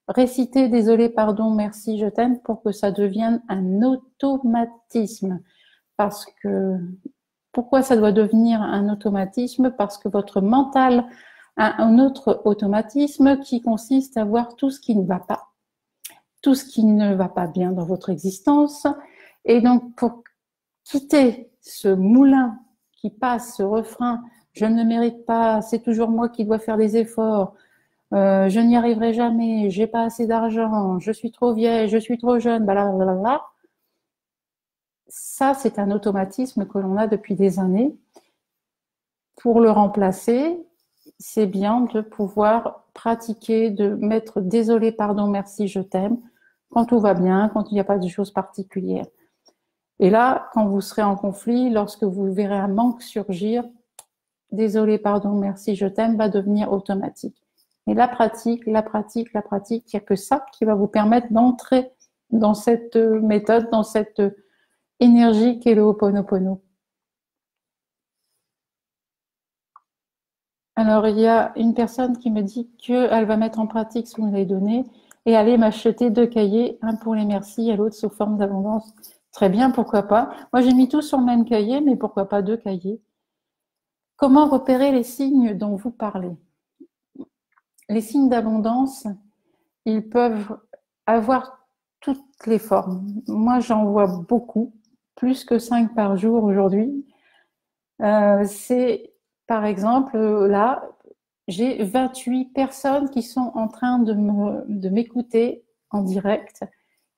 récitez désolé, pardon, merci, je t'aime pour que ça devienne un automatisme. Parce que, pourquoi ça doit devenir un automatisme? Parce que votre mental a un autre automatisme qui consiste à voir tout ce qui ne va pas, tout ce qui ne va pas bien dans votre existence. Et donc, pour quitter ce moulin qui passe, ce refrain, je ne mérite pas, c'est toujours moi qui dois faire des efforts, je n'y arriverai jamais, j'ai pas assez d'argent, je suis trop vieille, je suis trop jeune, blablabla. Ça, c'est un automatisme que l'on a depuis des années. Pour le remplacer, c'est bien de pouvoir pratiquer, de mettre désolé, pardon, merci, je t'aime, quand tout va bien, quand il n'y a pas de choses particulières. Et là, quand vous serez en conflit, lorsque vous verrez un manque surgir, désolé, pardon, merci, je t'aime va devenir automatique. Et la pratique, il n'y a que ça qui va vous permettre d'entrer dans cette méthode, dans cette énergie qu'est le Ho'oponopono. Alors, il y a une personne qui me dit qu'elle va mettre en pratique ce que vous avez donné et aller m'acheter 2 cahiers, un pour les merci et l'autre sous forme d'abondance. Très bien, pourquoi pas. Moi, j'ai mis tout sur le même cahier, mais pourquoi pas 2 cahiers. Comment repérer les signes dont vous parlez? Les signes d'abondance, ils peuvent avoir toutes les formes. Moi, j'en vois beaucoup, plus que 5 par jour aujourd'hui. C'est, par exemple, là, j'ai 28 personnes qui sont en train de m'écouter en direct.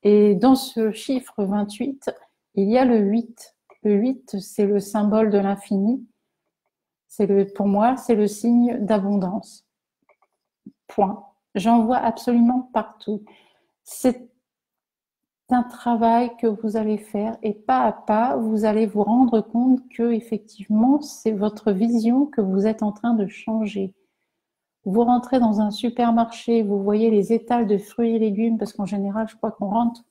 Et dans ce chiffre 28, il y a le 8. Le 8, c'est le symbole de l'infini. Pour moi, c'est le signe d'abondance. Point. J'en vois absolument partout. C'est un travail que vous allez faire et pas à pas, vous allez vous rendre compte que effectivement, c'est votre vision que vous êtes en train de changer. Vous rentrez dans un supermarché, vous voyez les étals de fruits et légumes, parce qu'en général, je crois qu'on rentre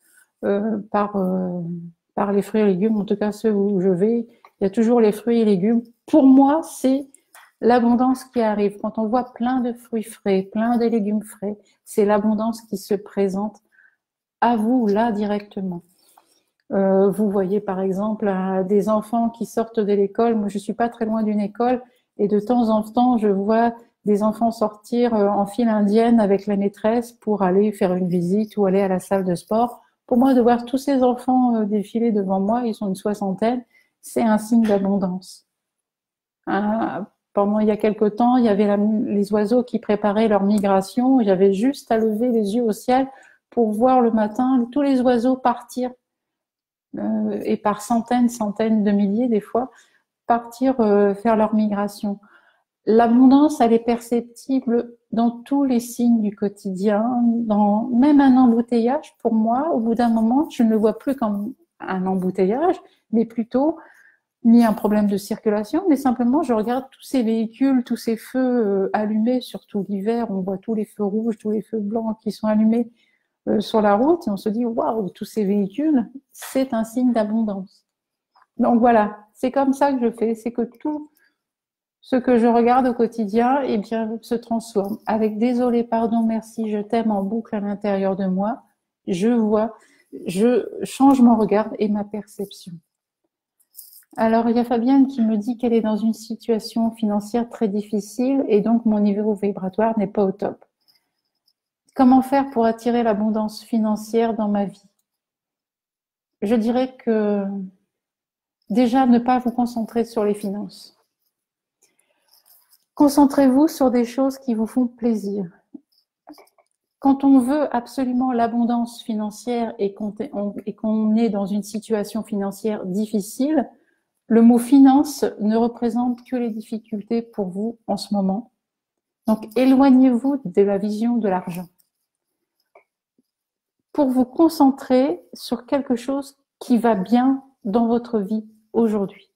par les fruits et légumes, en tout cas ceux où je vais, il y a toujours les fruits et légumes. Pour moi, c'est l'abondance qui arrive. Quand on voit plein de fruits frais, plein de légumes frais, c'est l'abondance qui se présente à vous, là, directement. Vous voyez par exemple des enfants qui sortent de l'école. Moi, je suis pas très loin d'une école et de temps en temps, je vois des enfants sortir en file indienne avec la maîtresse pour aller faire une visite ou aller à la salle de sport. Pour moi, de voir tous ces enfants défiler devant moi, ils sont une soixantaine, c'est un signe d'abondance. Pendant il y a quelque temps, il y avait les oiseaux qui préparaient leur migration. J'avais juste à lever les yeux au ciel pour voir le matin tous les oiseaux partir et par centaines de milliers des fois, partir faire leur migration. L'abondance, elle est perceptible dans tous les signes du quotidien, dans même un embouteillage. Pour moi, au bout d'un moment, je ne le vois plus comme un embouteillage, mais plutôt ni un problème de circulation, mais simplement je regarde tous ces véhicules, tous ces feux allumés, surtout l'hiver, on voit tous les feux rouges, tous les feux blancs qui sont allumés sur la route et on se dit waouh, tous ces véhicules, c'est un signe d'abondance. Donc voilà, c'est comme ça que je fais, c'est que tout ce que je regarde au quotidien, eh bien, se transforme. Avec désolé, pardon, merci, je t'aime en boucle à l'intérieur de moi, je vois, je change mon regard et ma perception. Alors, il y a Fabienne qui me dit qu'elle est dans une situation financière très difficile et donc mon niveau vibratoire n'est pas au top. Comment faire pour attirer l'abondance financière dans ma vie? Je dirais que déjà, ne pas vous concentrer sur les finances. Concentrez-vous sur des choses qui vous font plaisir. Quand on veut absolument l'abondance financière et qu'on est dans une situation financière difficile, le mot finance ne représente que les difficultés pour vous en ce moment. Donc, éloignez-vous de la vision de l'argent. Pour vous concentrer sur quelque chose qui va bien dans votre vie aujourd'hui.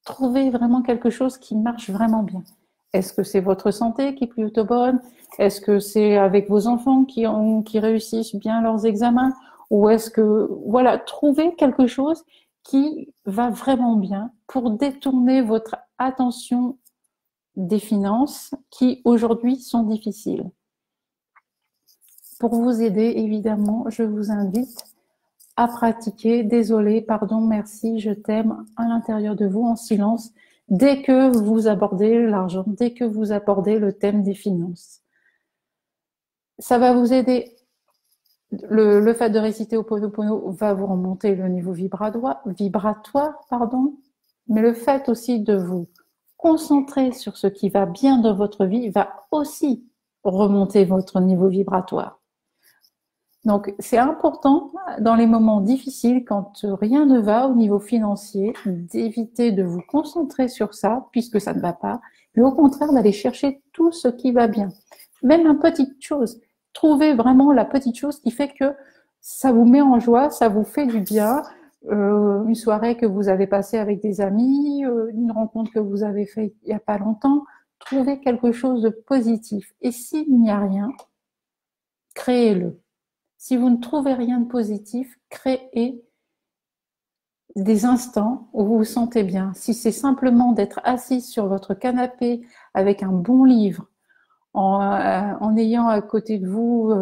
Trouvez vraiment quelque chose qui marche vraiment bien. Est-ce que c'est votre santé qui est plutôt bonne? Est-ce que c'est avec vos enfants qui réussissent bien leurs examens? Ou est-ce que, voilà, trouvez quelque chose qui va vraiment bien pour détourner votre attention des finances qui aujourd'hui sont difficiles. Pour vous aider, évidemment, je vous invite à pratiquer désolé, pardon, merci, je t'aime à l'intérieur de vous en silence dès que vous abordez l'argent, dès que vous abordez le thème des finances. Ça va vous aider. Le fait de réciter Ho'oponopono va vous remonter le niveau vibratoire, mais le fait aussi de vous concentrer sur ce qui va bien dans votre vie va aussi remonter votre niveau vibratoire. Donc, c'est important dans les moments difficiles, quand rien ne va au niveau financier, d'éviter de vous concentrer sur ça, puisque ça ne va pas, mais au contraire d'aller chercher tout ce qui va bien. Même une petite chose. Trouvez vraiment la petite chose qui fait que ça vous met en joie, ça vous fait du bien. Une soirée que vous avez passée avec des amis, une rencontre que vous avez faite il n'y a pas longtemps. Trouvez quelque chose de positif. Et s'il n'y a rien, créez-le. Si vous ne trouvez rien de positif, créez des instants où vous vous sentez bien. Si c'est simplement d'être assis sur votre canapé avec un bon livre, en ayant à côté de vous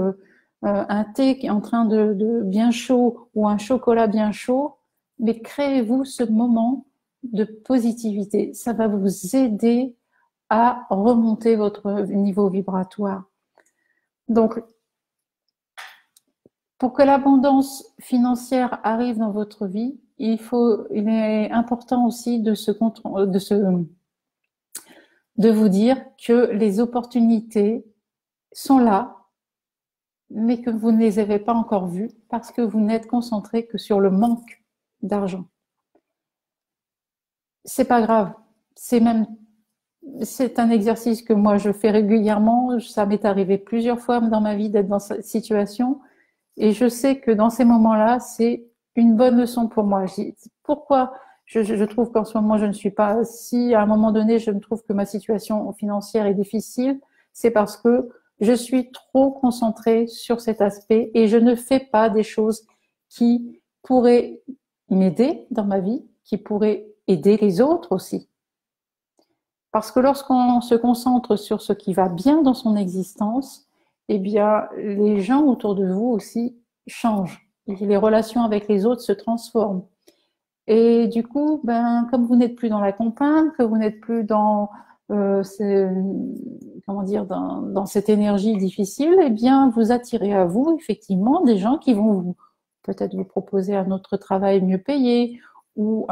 un thé qui est en train de bien chaud ou un chocolat bien chaud, mais créez-vous ce moment de positivité. Ça va vous aider à remonter votre niveau vibratoire. Donc, pour que l'abondance financière arrive dans votre vie, il est important aussi de vous dire que les opportunités sont là, mais que vous ne les avez pas encore vues parce que vous n'êtes concentré que sur le manque d'argent. C'est pas grave. C'est un exercice que moi je fais régulièrement. Ça m'est arrivé plusieurs fois dans ma vie d'être dans cette situation. Et je sais que dans ces moments-là, c'est une bonne leçon pour moi. Pourquoi je trouve qu'en ce moment, je ne suis pas, si à un moment donné, je me trouve que ma situation financière est difficile, c'est parce que je suis trop concentrée sur cet aspect et je ne fais pas des choses qui pourraient m'aider dans ma vie, qui pourraient aider les autres aussi. Parce que lorsqu'on se concentre sur ce qui va bien dans son existence, eh bien, les gens autour de vous aussi changent. Et les relations avec les autres se transforment. Et du coup, comme vous n'êtes plus dans la complainte, que vous n'êtes plus dans, dans cette énergie difficile, eh bien, vous attirez à vous effectivement des gens qui vont peut-être vous proposer un autre travail mieux payé ou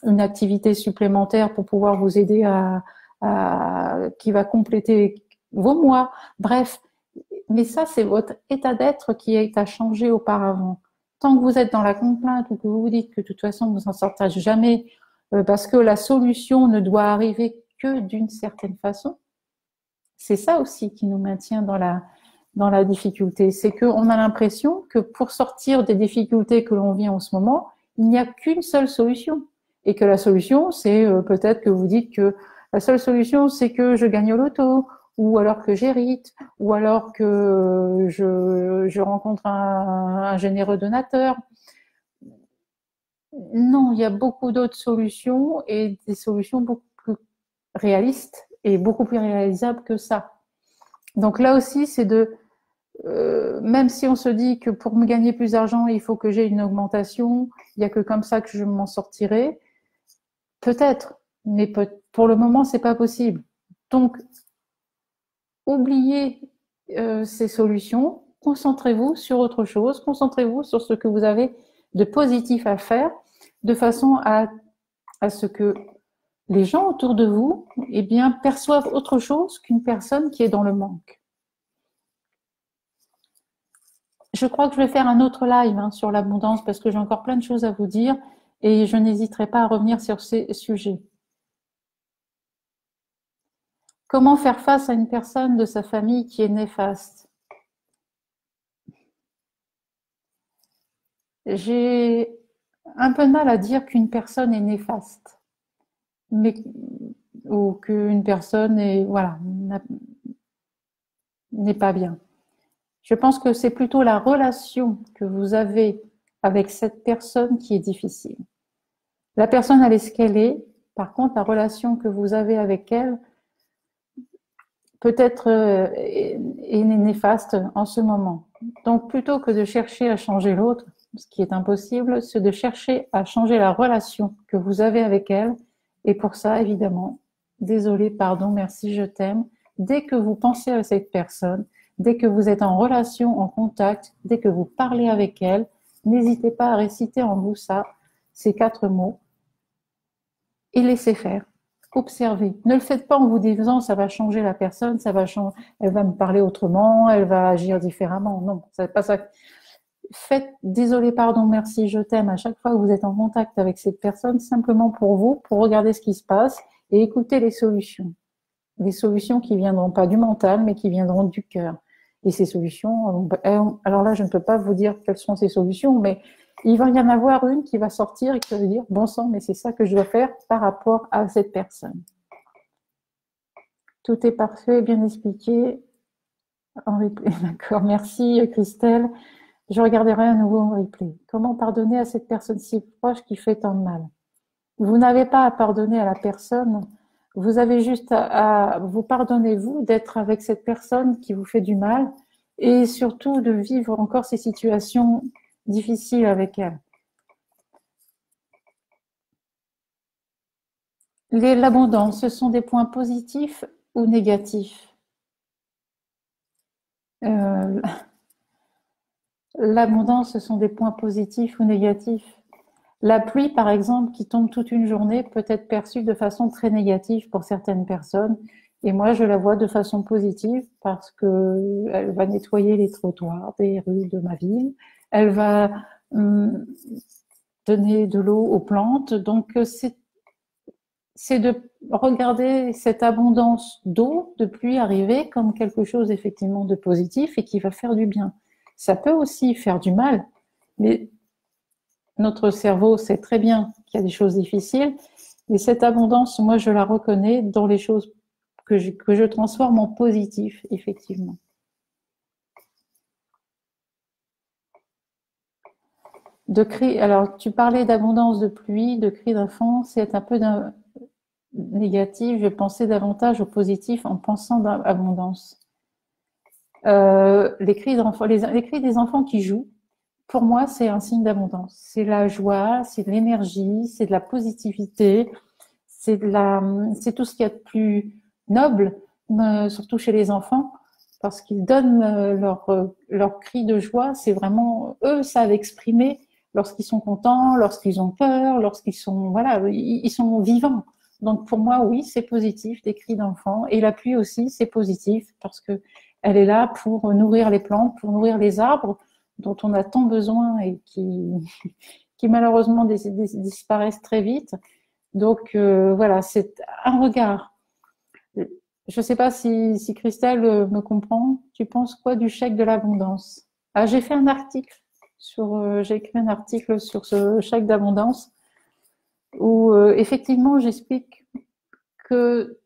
une activité supplémentaire pour pouvoir vous aider qui va compléter vos mois. Bref, mais ça, c'est votre état d'être qui est à changer auparavant. Tant que vous êtes dans la complainte ou que vous vous dites que de toute façon, vous n'en sortirez jamais parce que la solution ne doit arriver que d'une certaine façon, c'est ça aussi qui nous maintient dans la difficulté. C'est qu'on a l'impression que pour sortir des difficultés que l'on vit en ce moment, il n'y a qu'une seule solution. Et que la solution, c'est peut-être que vous dites que la seule solution, c'est que je gagne au loto, ou alors que j'hérite, ou alors que je rencontre un généreux donateur. Non, il y a beaucoup d'autres solutions et des solutions beaucoup plus réalistes et beaucoup plus réalisables que ça. Donc là aussi, c'est même si on se dit que pour me gagner plus d'argent, il faut que j'ai une augmentation, il n'y a que comme ça que je m'en sortirai. Peut-être, mais pour le moment, c'est pas possible. Donc, oubliez ces solutions, concentrez-vous sur autre chose, concentrez-vous sur ce que vous avez de positif à faire, de façon à ce que les gens autour de vous, eh bien, perçoivent autre chose qu'une personne qui est dans le manque. Je crois que je vais faire un autre live sur l'abondance parce que j'ai encore plein de choses à vous dire et je n'hésiterai pas à revenir sur ces sujets. Comment faire face à une personne de sa famille qui est néfaste? J'ai un peu de mal à dire qu'une personne est néfaste, ou qu'une personne n'est pas bien. Je pense que c'est plutôt la relation que vous avez avec cette personne qui est difficile. La personne, elle est ce qu'elle est. Par contre, la relation que vous avez avec elle peut-être est néfaste en ce moment. Donc, plutôt que de chercher à changer l'autre, ce qui est impossible, c'est de chercher à changer la relation que vous avez avec elle. Et pour ça, évidemment, désolé, pardon, merci, je t'aime. Dès que vous pensez à cette personne, dès que vous êtes en relation, en contact, dès que vous parlez avec elle, n'hésitez pas à réciter en vous ces 4 mots et laissez faire. Observez. Ne le faites pas en vous disant ça va changer la personne, elle va me parler autrement, elle va agir différemment. Non, c'est pas ça. Faites désolé, pardon, merci, je t'aime à chaque fois que vous êtes en contact avec cette personne, simplement pour vous, pour regarder ce qui se passe et écouter les solutions. Des solutions qui viendront pas du mental, mais qui viendront du cœur. Et ces solutions, alors là, je ne peux pas vous dire quelles sont ces solutions, mais il va y en avoir une qui va sortir et qui va dire, bon sang, mais c'est ça que je dois faire par rapport à cette personne. Tout est parfait, bien expliqué. En replay, d'accord. Merci Christelle. Je regarderai à nouveau en replay. Comment pardonner à cette personne si proche qui fait tant de mal? Vous n'avez pas à pardonner à la personne. Vous avez juste à vous pardonner, vous, d'être avec cette personne qui vous fait du mal et surtout de vivre encore ces situations difficiles avec elle. L'abondance, ce sont des points positifs ou négatifs? Euh, L'abondance, ce sont des points positifs ou négatifs? La pluie, par exemple, qui tombe toute une journée, peut être perçue de façon très négative pour certaines personnes. Et moi, je la vois de façon positive parce que elle va nettoyer les trottoirs des rues de ma ville. Elle va hum, donner de l'eau aux plantes. Donc, c'est de regarder cette abondance d'eau, de pluie arriver comme quelque chose effectivement de positif et qui va faire du bien. Ça peut aussi faire du mal, mais notre cerveau sait très bien qu'il y a des choses difficiles. Et cette abondance, moi, je la reconnais dans les choses que je transforme en positif, effectivement. De cris, alors, tu parlais d'abondance de pluie, de cris d'enfants, c'est un peu négatif. Je pensais davantage au positif en pensant d'abondance. Les cris d'enfants, les cris des enfants qui jouent, pour moi, c'est un signe d'abondance. C'est la joie, c'est de l'énergie, c'est de la positivité, c'est tout ce qu'il y a de plus noble, surtout chez les enfants, parce qu'ils donnent leur cri de joie. C'est vraiment, eux savent exprimer lorsqu'ils sont contents, lorsqu'ils ont peur, lorsqu'ils sont, voilà, ils sont vivants. Donc pour moi, oui, c'est positif, des cris d'enfants. Et la pluie aussi, c'est positif, parce que elle est là pour nourrir les plantes, pour nourrir les arbres dont on a tant besoin et qui malheureusement disparaissent très vite. Donc voilà, c'est un regard. Je ne sais pas si Christelle me comprend. Tu penses quoi du chèque de l'abondance? Ah, j'ai fait un article j'ai écrit un article sur ce chèque d'abondance où effectivement j'explique que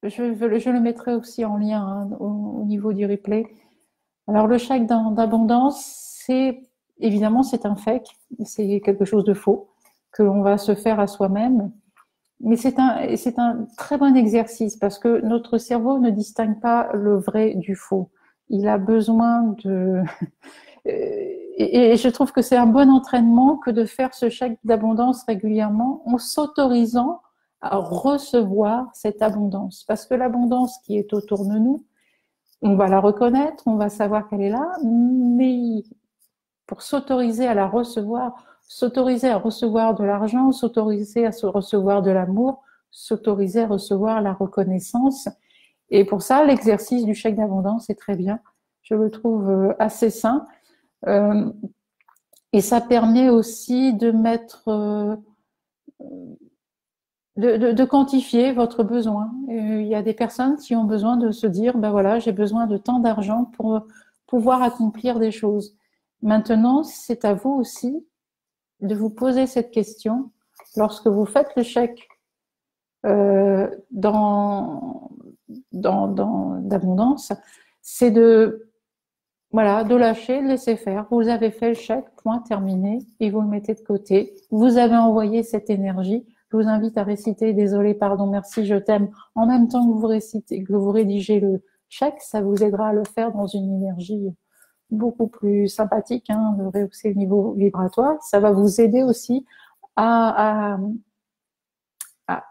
je le mettrai aussi en lien hein, au niveau du replay. Alors le chèque d'abondance, c'est évidemment c'est un fake, c'est quelque chose de faux que l'on va se faire à soi-même. Mais c'est un très bon exercice parce que notre cerveau ne distingue pas le vrai du faux. Il a besoin de... Et je trouve que c'est un bon entraînement que de faire ce chèque d'abondance régulièrement en s'autorisant à recevoir cette abondance. Parce que l'abondance qui est autour de nous, on va la reconnaître, on va savoir qu'elle est là, mais pour s'autoriser à la recevoir, s'autoriser à recevoir de l'argent, s'autoriser à se recevoir de l'amour, s'autoriser à recevoir la reconnaissance. Et pour ça, l'exercice du chèque d'abondance est très bien. Je le trouve assez sain. Euh, et ça permet aussi de mettre, de quantifier votre besoin. Il y a des personnes qui ont besoin de se dire, ben voilà, j'ai besoin de tant d'argent pour pouvoir accomplir des choses. Maintenant, c'est à vous aussi de vous poser cette question lorsque vous faites le chèque d'abondance, c'est de voilà, de lâcher, de laisser faire. Vous avez fait le chèque, point terminé, et vous le mettez de côté. Vous avez envoyé cette énergie. Je vous invite à réciter désolé, pardon, merci, je t'aime en même temps que vous récitez, que vous rédigez le chèque. Ça vous aidera à le faire dans une énergie beaucoup plus sympathique, hein, de rehausser le niveau vibratoire. Ça va vous aider aussi à, à,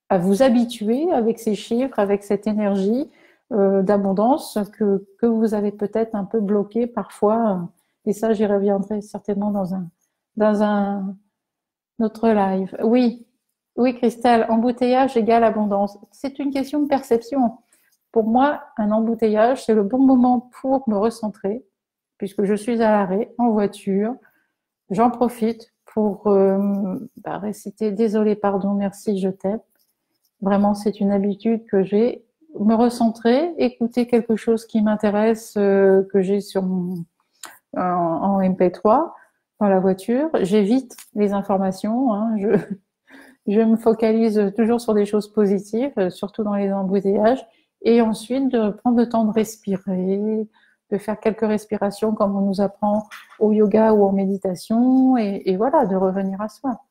à vous habituer avec ces chiffres, avec cette énergie d'abondance que vous avez peut-être un peu bloqué parfois. Et ça, j'y reviendrai certainement dans un autre live. Oui, oui, Christelle, embouteillage égale abondance. C'est une question de perception. Pour moi, un embouteillage, c'est le bon moment pour me recentrer, puisque je suis à l'arrêt, en voiture. J'en profite pour réciter désolé, pardon, merci, je t'aime. Vraiment, c'est une habitude que j'ai. Me recentrer, écouter quelque chose qui m'intéresse, que j'ai en MP3 dans la voiture. J'évite les informations. Hein, je me focalise toujours sur des choses positives, surtout dans les embouteillages. Et ensuite, de prendre le temps de respirer, de faire quelques respirations comme on nous apprend au yoga ou en méditation, et voilà, de revenir à soi.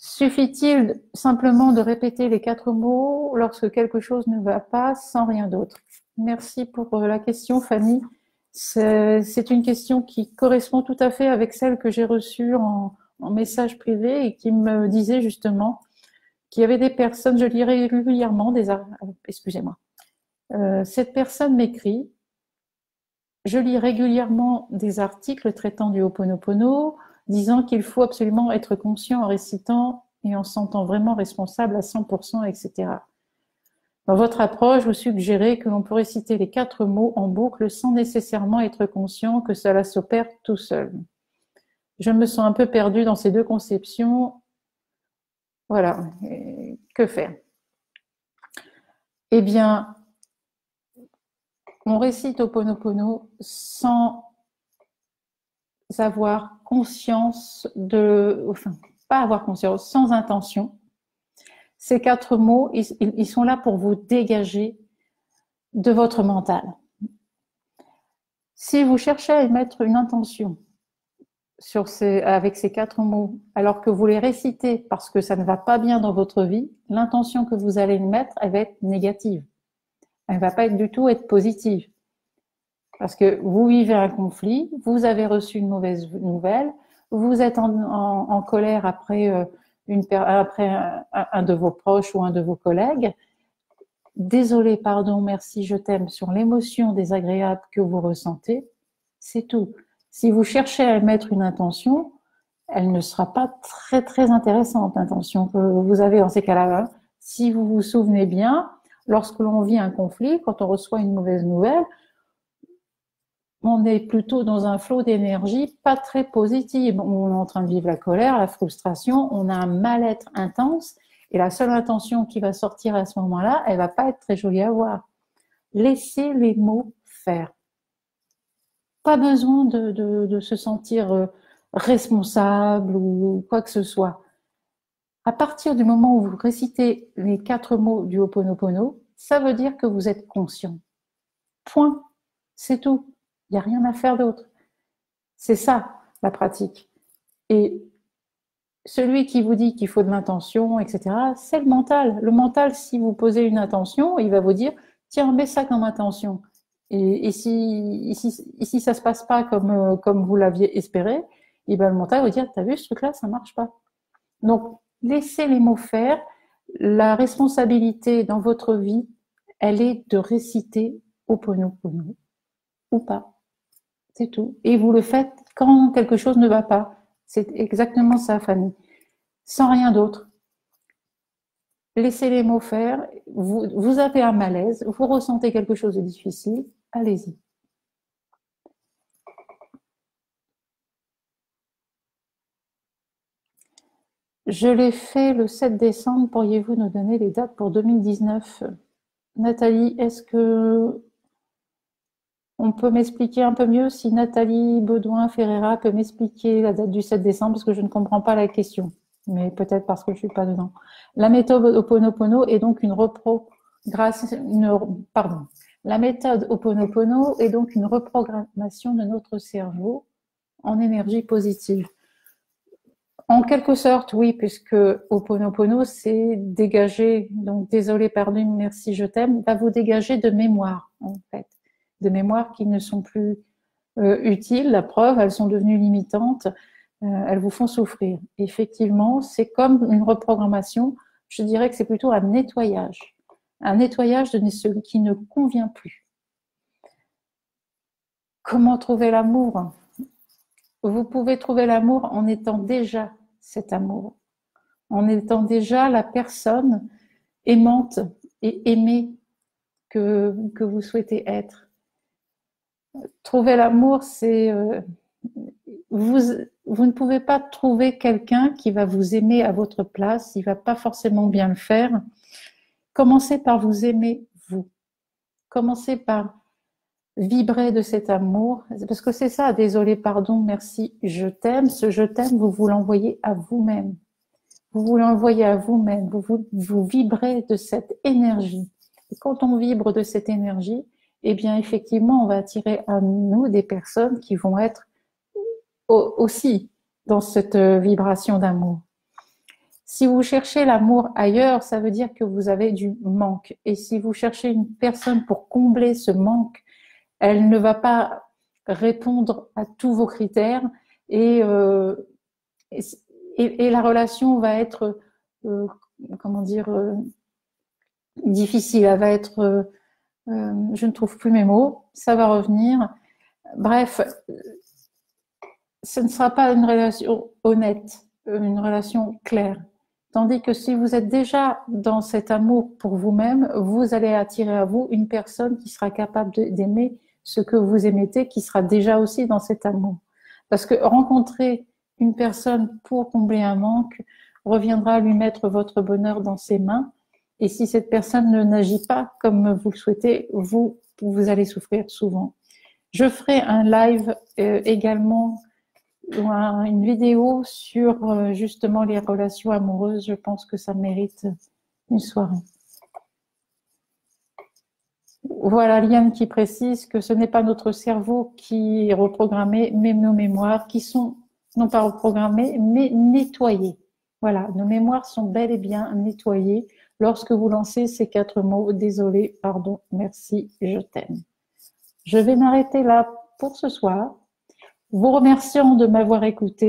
Suffit-il simplement de répéter les 4 mots lorsque quelque chose ne va pas, sans rien d'autre? Merci pour la question, Fanny. C'est une question qui correspond tout à fait avec celle que j'ai reçue en message privé et qui me disait justement qu'il y avait des personnes, je lis régulièrement excusez-moi. Cette personne m'écrit: je lis régulièrement des articles traitant du Ho'oponopono, disant qu'il faut absolument être conscient en récitant et en se sentant vraiment responsable à 100%, etc. Dans votre approche, vous suggérez que l'on peut réciter les 4 mots en boucle sans nécessairement être conscient que cela s'opère tout seul. Je me sens un peu perdue dans ces deux conceptions. Voilà, que faire? Eh bien, on récite Ho'oponopono sans avoir conscience pas avoir conscience, sans intention. Ces 4 mots, ils sont là pour vous dégager de votre mental. Si vous cherchez à émettre une intention avec ces 4 mots, alors que vous les récitez parce que ça ne va pas bien dans votre vie, l'intention que vous allez mettre, elle va être négative. Elle ne va pas du tout être positive. Parce que vous vivez un conflit, vous avez reçu une mauvaise nouvelle, vous êtes en colère après un de vos proches ou un de vos collègues. Désolé, pardon, merci, je t'aime, sur l'émotion désagréable que vous ressentez, c'est tout. Si vous cherchez à mettre une intention, elle ne sera pas très très intéressante, l'intention que vous avez dans ces cas-là. Si vous vous souvenez bien, lorsque l'on vit un conflit, quand on reçoit une mauvaise nouvelle, on est plutôt dans un flot d'énergie pas très positive. On est en train de vivre la colère, la frustration, on a un mal-être intense et la seule intention qui va sortir à ce moment-là, elle va pas être très jolie à voir. Laissez les mots faire. Pas besoin de se sentir responsable ou quoi que ce soit. À partir du moment où vous récitez les 4 mots du Ho'oponopono, ça veut dire que vous êtes conscient. Point. C'est tout. Il n'y a rien à faire d'autre. C'est ça, la pratique. Et celui qui vous dit qu'il faut de l'intention, etc., c'est le mental. Le mental, si vous posez une intention, il va vous dire, tiens, mets ça comme intention. Et si ça se passe pas comme vous l'aviez espéré, et ben le mental va vous dire, t'as vu ce truc-là, ça marche pas. Donc, laissez les mots faire. La responsabilité dans votre vie, elle est de réciter Ho'oponopono ou pas. C'est tout. Et vous le faites quand quelque chose ne va pas. C'est exactement ça, Fanny. Sans rien d'autre. Laissez les mots faire. Vous avez un malaise, vous ressentez quelque chose de difficile, allez-y. Je l'ai fait le 7 décembre. Pourriez-vous nous donner les dates pour 2019? Nathalie, est-ce que on peut m'expliquer un peu mieux si Nathalie Baudouin-Ferreira peut m'expliquer la date du 7 décembre parce que je ne comprends pas la question, mais peut-être parce que je suis pas dedans. La méthode Ho'oponopono est donc La méthode Ho'oponopono est donc une reprogrammation de notre cerveau en énergie positive. En quelque sorte, oui, puisque Ho'oponopono, c'est dégager, donc désolé, pardon, merci, je t'aime, va vous dégager de mémoire, en fait. De mémoires qui ne sont plus utiles. La preuve, elles sont devenues limitantes. Elles vous font souffrir. Effectivement, c'est comme une reprogrammation. Je dirais que c'est plutôt un nettoyage. Un nettoyage de ce qui ne convient plus. Comment trouver l'amour? Vous pouvez trouver l'amour en étant déjà cet amour. En étant déjà la personne aimante et aimée que vous souhaitez être. Trouver l'amour, c'est vous ne pouvez pas trouver quelqu'un qui va vous aimer à votre place, il va pas forcément bien le faire. Commencez par vous aimer vous. Commencez par vibrer de cet amour, parce que c'est ça, désolé, pardon, merci, je t'aime. Ce je t'aime, vous l'envoyez à vous-même. Vous l'envoyez à vous-même, vous vibrez de cette énergie. Et quand on vibre de cette énergie, eh bien, effectivement, on va attirer à nous des personnes qui vont être aussi dans cette vibration d'amour. Si vous cherchez l'amour ailleurs, ça veut dire que vous avez du manque. Et si vous cherchez une personne pour combler ce manque, elle ne va pas répondre à tous vos critères et, et la relation va être, comment dire, difficile. Elle va être, je ne trouve plus mes mots, ça va revenir. Bref, ce ne sera pas une relation honnête, une relation claire. Tandis que si vous êtes déjà dans cet amour pour vous-même, vous allez attirer à vous une personne qui sera capable d'aimer ce que vous émettez, qui sera déjà aussi dans cet amour. Parce que rencontrer une personne pour combler un manque reviendra à lui mettre votre bonheur dans ses mains. Et si cette personne ne n'agit pas comme vous le souhaitez, vous allez souffrir souvent. Je ferai un live également, une vidéo sur justement les relations amoureuses. Je pense que ça mérite une soirée. Voilà, Liane qui précise que ce n'est pas notre cerveau qui est reprogrammé, mais nos mémoires qui sont non pas reprogrammées, mais nettoyées. Voilà, nos mémoires sont bel et bien nettoyées lorsque vous lancez ces 4 mots. Désolé, pardon, merci, je t'aime. Je vais m'arrêter là pour ce soir, vous remerciant de m'avoir écouté.